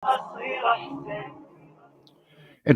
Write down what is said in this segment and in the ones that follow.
At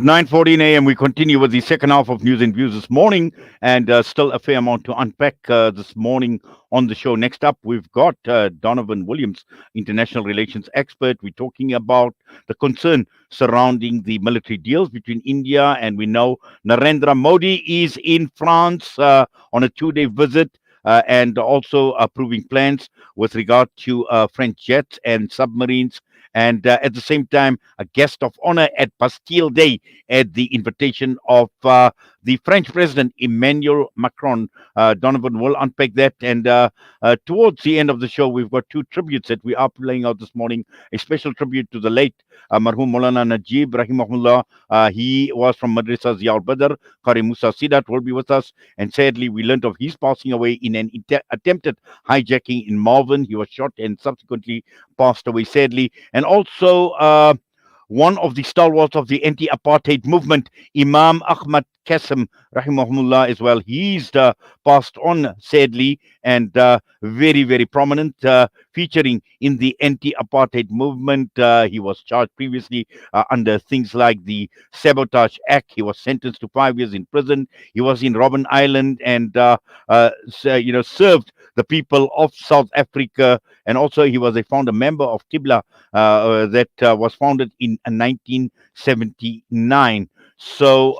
9:14 a.m., we continue with the second half of News and Views this morning, and still a fair amount to unpack this morning on the show. Next up, we've got Donovan Williams, international relations expert. We're talking about the concern surrounding the military deals between India, and we know Narendra Modi is in France on a 2-day visit. And also approving plans with regard to French jets and submarines, and at the same time, a guest of honor at Bastille Day at the invitation of the French President Emmanuel Macron. Donovan will unpack that. And towards the end of the show, we've got two tributes that we are playing out this morning. A special tribute to the late Marhum Maulana Najib Rahimahullah. He was from Madrasa Zia al-Badr. Qari Musa Sidat will be with us. And sadly, we learned of his passing away in an attempted hijacking in Malvern. He was shot and subsequently passed away, sadly. And also, one of the stalwarts of the anti-apartheid movement, Imam Ahmad Qasim, rahimahullah, as well. He's passed on, sadly, and very, very prominent, featuring in the anti-apartheid movement. He was charged previously under things like the Sabotage Act. He was sentenced to 5 years in prison. He was in Robben Island and, served the people of South Africa. And also, he was a founder member of Qibla that was founded in 1979. So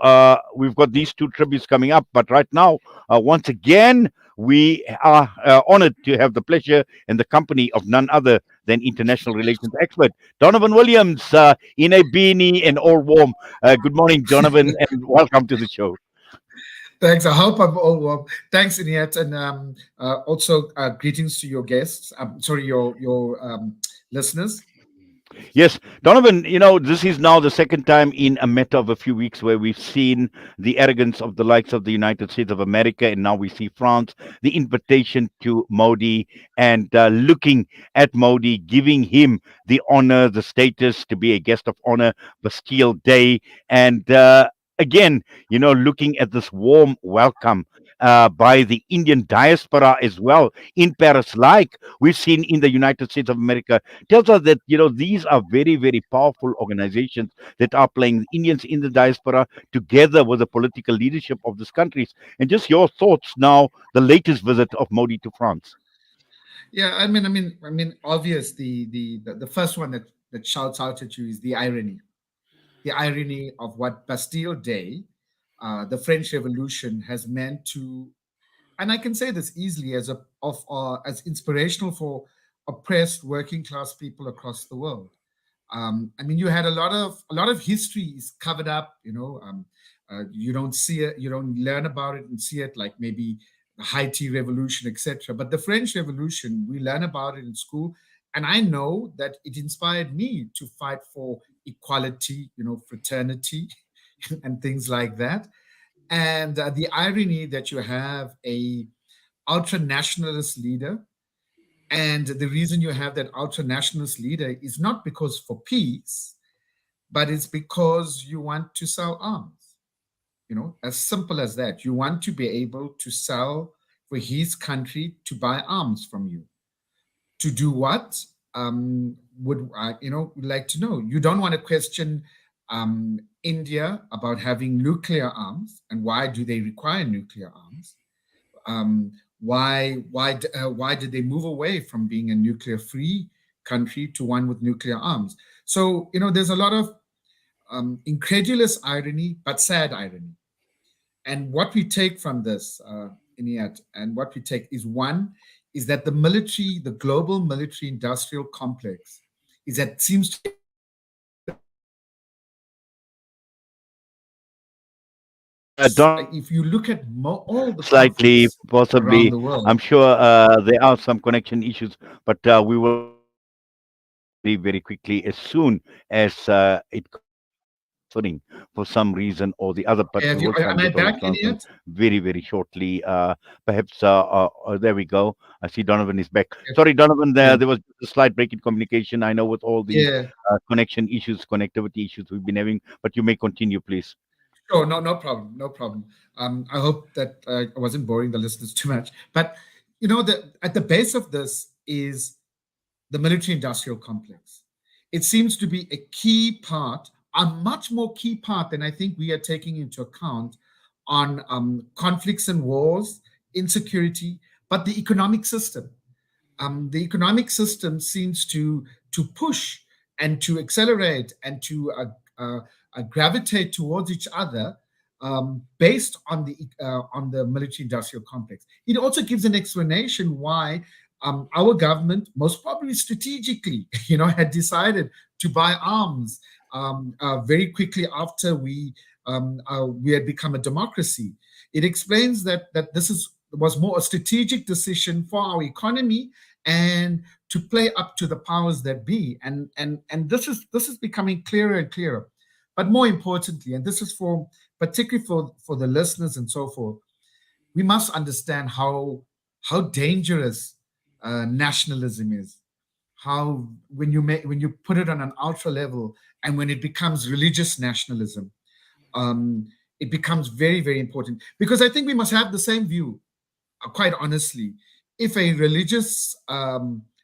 we've got these two tributes coming up. But right now, once again, we are honored to have the pleasure and the company of none other than international relations expert Donovan Williams in a beanie and all warm. Good morning, Donovan, and welcome to the show. Thanks. I hope I'm all warm. Thanks, Inyat, and also greetings to your guests. Sorry, your listeners. Yes, Donovan, this is now the second time in a matter of a few weeks where we've seen the arrogance of the likes of the United States of America, and now we see France, the invitation to Modi, and looking at Modi, giving him the honor, the status to be a guest of honor, Bastille Day, and again, looking at this warm welcome by the Indian diaspora as well in Paris, like we've seen in the United States of America, tells us that these are very, very powerful organizations that are playing Indians in the diaspora together with the political leadership of these countries. And just your thoughts now, the latest visit of Modi to France. Yeah, obvious. The first one that shouts out at you is the irony of what Bastille Day, the French Revolution, has meant to, and I can say this easily as inspirational for oppressed working class people across the world. You had a lot of history is covered up. You don't see it, you don't learn about it and see it, like maybe the Haiti Revolution, etc. But the French Revolution, we learn about it in school, and I know that it inspired me to fight for equality, fraternity, and things like that. And the irony that you have a ultra nationalist leader, and the reason you have that ultra nationalist leader is not because for peace, but it's because you want to sell arms. As simple as that. You want to be able to sell for his country to buy arms from you. To do what? Would would like to know. You don't want to question India about having nuclear arms and why do they require nuclear arms? Why did they move away from being a nuclear free country to one with nuclear arms? So there's a lot of incredulous irony, but sad irony. And what we take from this, Iniat, and what we take is one, is that the global military industrial complex, is that seems to if you look at all the Slightly, conflicts around possibly. the world. I'm sure there are some connection issues, but we will very, very quickly as soon as it suffering for some reason or the other, but we will try Am and I get those back, answers Iniat? very, very shortly. Perhaps, there we go. I see Donovan is back. Sorry, Donovan, Yeah, there was a slight break in communication. I know with all the yeah. connection issues, connectivity issues we've been having, but you may continue, please. Sure, no problem, no problem. I hope that I wasn't boring the listeners too much. But at the base of this is the military industrial complex. it seems to be a key part, a much more key part than I think we are taking into account on conflicts and wars, insecurity, but the economic system. The economic system seems to push and to accelerate and to gravitate towards each other based on the military-industrial complex. It also gives an explanation why our government, most probably strategically, had decided to buy arms very quickly after we had become a democracy. It explains that this was more a strategic decision for our economy and to play up to the powers that be. And this is becoming clearer and clearer. But more importantly, and this is for particularly for the listeners and so forth, we must understand how dangerous nationalism is. How when you put it on an ultra level and when it becomes religious nationalism, it becomes very, very important, because I think we must have the same view, quite honestly. If a religious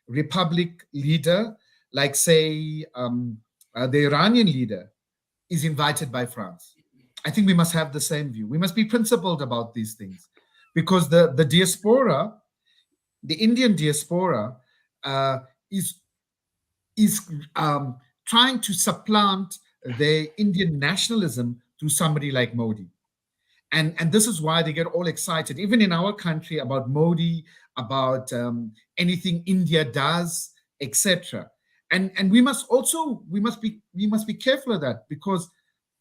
republic leader, like say the Iranian leader, is invited by France, I think we must have the same view. We must be principled about these things, because the diaspora, the Indian diaspora, uh, is is trying to supplant their Indian nationalism through somebody like Modi. And this is why they get all excited, even in our country, about Modi, about anything India does, etc. And we must be careful of that, because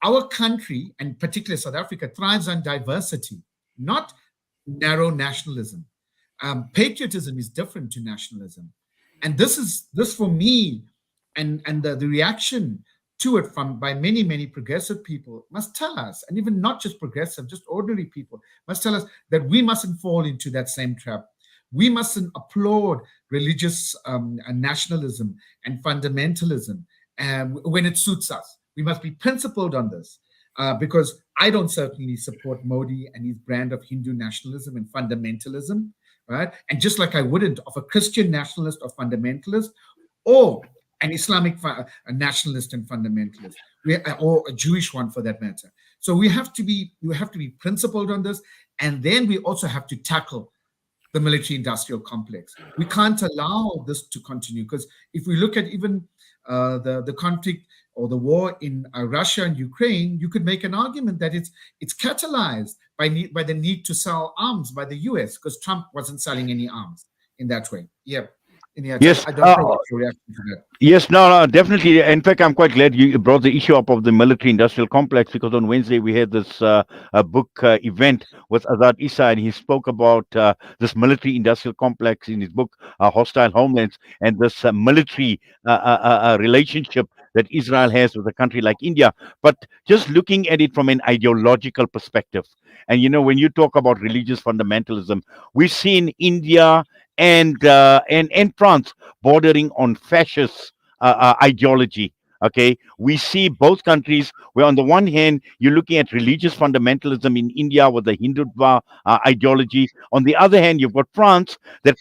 our country, and particularly South Africa, thrives on diversity, not narrow nationalism. Patriotism is different to nationalism, and this for me, and the reaction to it from by many progressive people must tell us, and even not just progressive, just ordinary people must tell us that we mustn't fall into that same trap. We mustn't applaud religious nationalism and fundamentalism when it suits us. We must be principled on this, because I don't certainly support Modi and his brand of Hindu nationalism and fundamentalism, right? And just like I wouldn't of a Christian nationalist or fundamentalist, or an Islamic a nationalist and fundamentalist, or a Jewish one for that matter. So we have to be principled on this, and then we also have to tackle the military-industrial complex. We can't allow this to continue, because if we look at even the conflict or the war in Russia and Ukraine, you could make an argument that it's catalyzed by the need to sell arms by the US, because Trump wasn't selling any arms in that way. Yeah. Yeah, Yes. I don't know what's your reaction to that. Yes, no, no, definitely. In fact, I'm quite glad you brought the issue up of the military-industrial complex, because on Wednesday we had this book event with Azad Issa, and he spoke about this military-industrial complex in his book, Hostile Homelands, and this military relationship that Israel has with a country like India. But just looking at it from an ideological perspective, and when you talk about religious fundamentalism, we've seen India and France bordering on fascist ideology. Okay, we see both countries where, on the one hand, you're looking at religious fundamentalism in India with the Hindutva ideology. On the other hand, you've got France that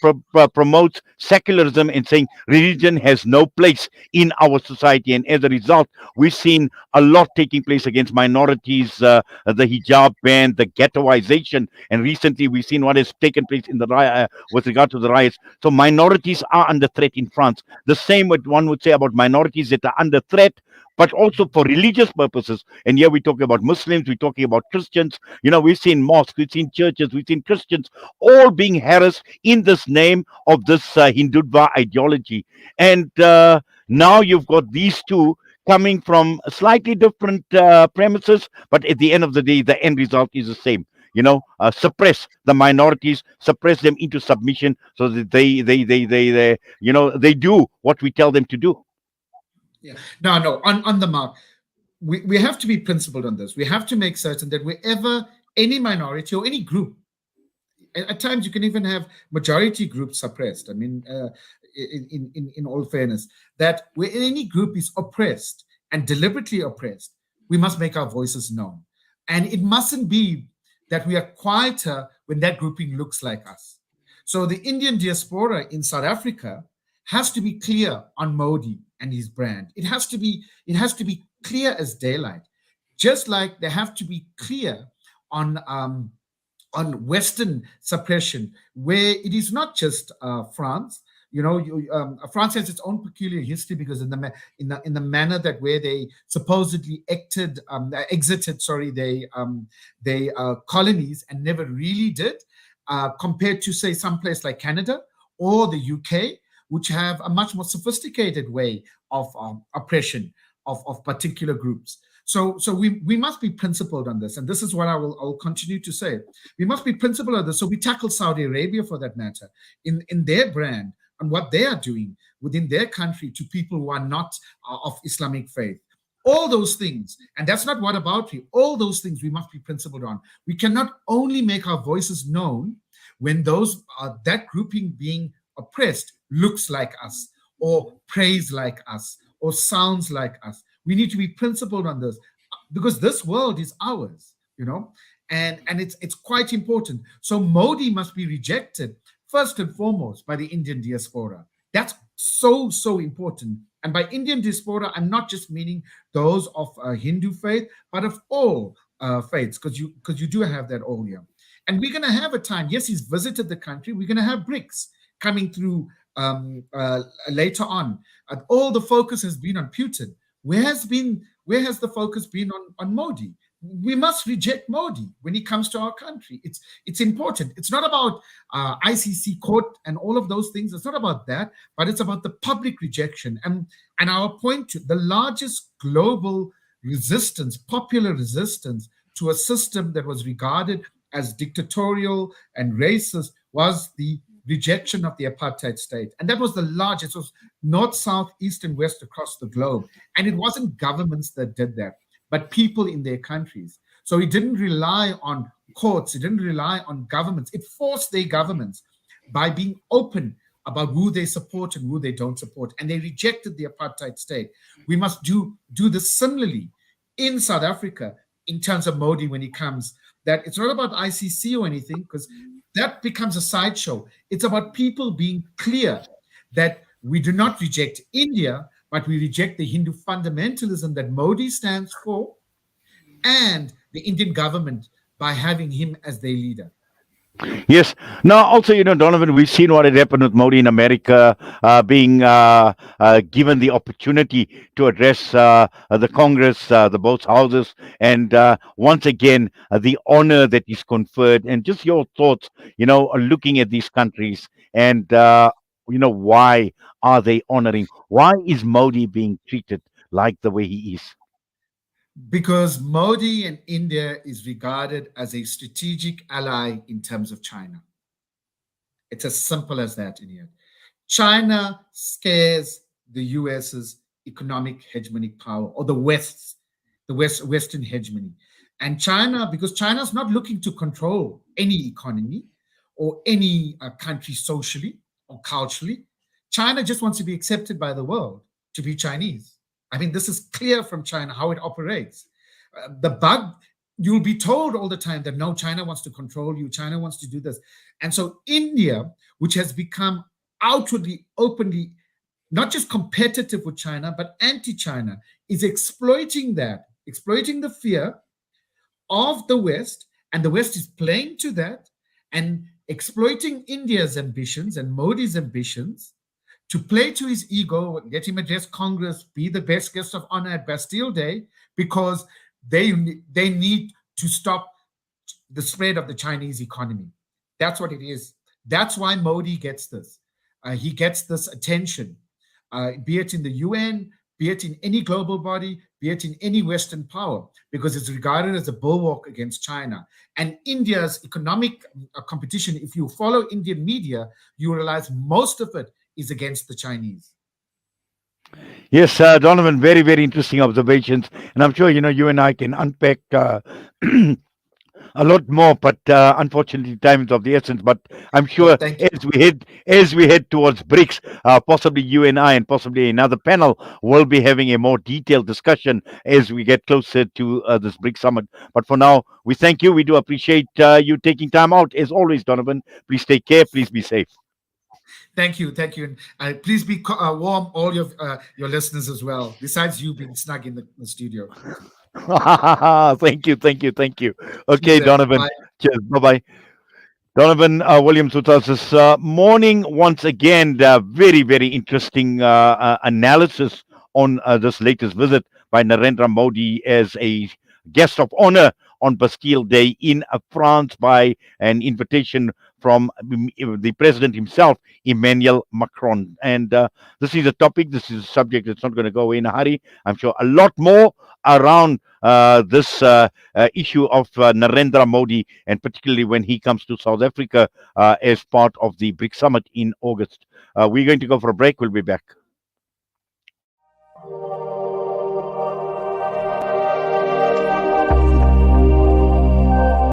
promotes secularism and saying religion has no place in our society. And as a result, we've seen a lot taking place against minorities, the hijab ban, the ghettoization, and recently we've seen what has taken place in the with regard to the riots. So minorities are under threat in France. The same what one would say about minorities that are under threat, but also for religious purposes. And here we're talking about Muslims, we're talking about Christians. We've seen mosques, we've seen churches, we've seen Christians all being harassed in this name of this Hindutva ideology. And now you've got these two coming from slightly different premises, but at the end of the day, the end result is the same. Suppress the minorities, suppress them into submission, so that they do what we tell them to do. Yeah. No. On the mark, we have to be principled on this. We have to make certain that wherever any minority or any group, at times you can even have majority groups suppressed. I mean, in all fairness, that where any group is oppressed and deliberately oppressed, we must make our voices known, and it mustn't be that we are quieter when that grouping looks like us. So the Indian diaspora in South Africa has to be clear on Modi and his brand. It has to be clear as daylight. Just like they have to be clear on Western suppression, where it is not just France. France has its own peculiar history because in the manner that where they supposedly exited, sorry, they colonies and never really did, compared to say some place like Canada or the UK, which have a much more sophisticated way of oppression of particular groups. So we must be principled on this, and this is what I will continue to say. We must be principled on this. So we tackle Saudi Arabia, for that matter, in their brand and what they are doing within their country to people who are not of Islamic faith. All those things, and that's not what about you. All those things we must be principled on. We cannot only make our voices known when those that grouping being oppressed looks like us, or prays like us, or sounds like us. We need to be principled on this because this world is ours, and it's quite important. So Modi must be rejected first and foremost by the Indian diaspora. That's so important. And by Indian diaspora, I'm not just meaning those of Hindu faith, but of all faiths, because you do have that all here. And we're going to have a time. Yes, he's visited the country. We're going to have BRICS coming through later on. All the focus has been on Putin. Where has the focus been on Modi? We must reject Modi when he comes to our country. It's important. It's not about ICC court and all of those things. It's not about that, but it's about the public rejection. And our point to the largest global resistance, popular resistance to a system that was regarded as dictatorial and racist was the rejection of the apartheid state. And that was the largest. It was north, south, east, and west across the globe. And it wasn't governments that did that, but people in their countries. So it didn't rely on courts. It didn't rely on governments. It forced their governments by being open about who they support and who they don't support. And they rejected the apartheid state. We must do this similarly in South Africa in terms of Modi when he comes. That it's not about ICC or anything, because that becomes a sideshow. It's about people being clear that we do not reject India, but we reject the Hindu fundamentalism that Modi stands for and the Indian government by having him as their leader. Yes. Now, also, Donovan, we've seen what had happened with Modi in America, being given the opportunity to address the Congress, the both houses, and once again, the honor that is conferred. And just your thoughts, looking at these countries and, why are they honoring? Why is Modi being treated like the way he is? Because Modi and India is regarded as a strategic ally in terms of China. It's as simple as that in here. China scares the US's economic hegemonic power, or the Western hegemony. And China, because China's not looking to control any economy or any country socially or culturally. China just wants to be accepted by the world to be Chinese. I mean, this is clear from China how it operates. The bug, you'll be told all the time that no, China wants to control you, China wants to do this. And so India, which has become outwardly, openly, not just competitive with China, but anti-China, is exploiting the fear of the West, and the West is playing to that and exploiting India's ambitions and Modi's ambitions to play to his ego, get him address Congress, be the best guest of honor at Bastille Day, because they need to stop the spread of the Chinese economy. That's what it is. That's why Modi gets this. He gets this attention, be it in the UN, be it in any global body, be it in any Western power, because it's regarded as a bulwark against China. And India's economic competition, if you follow Indian media, you realize most of it is against the Chinese. Yes, Donovan, very, very interesting observations. And I'm sure, you and I can unpack a lot more, but unfortunately, time is of the essence. But I'm sure Thank you. as we head towards BRICS, possibly you and I, and possibly another panel, will be having a more detailed discussion as we get closer to this BRICS summit. But for now, we thank you. We do appreciate you taking time out. As always, Donovan, please take care. Please be safe. Thank you, and please be warm, all your listeners as well. Besides you being snug in the studio. Thank you, thank you, thank you. Cheers, Okay, then. Donovan. Bye. Cheers. Bye bye. Donovan Williams with us this morning once again. Very, very interesting analysis on this latest visit by Narendra Modi as a guest of honor on Bastille Day in France by an invitation from the president himself, Emmanuel Macron. And this is a topic, this is a subject that's not going to go away in a hurry. I'm sure a lot more around this issue of Narendra Modi, and particularly when he comes to South Africa as part of the BRICS summit in August. We're going to go for a break. We'll be back.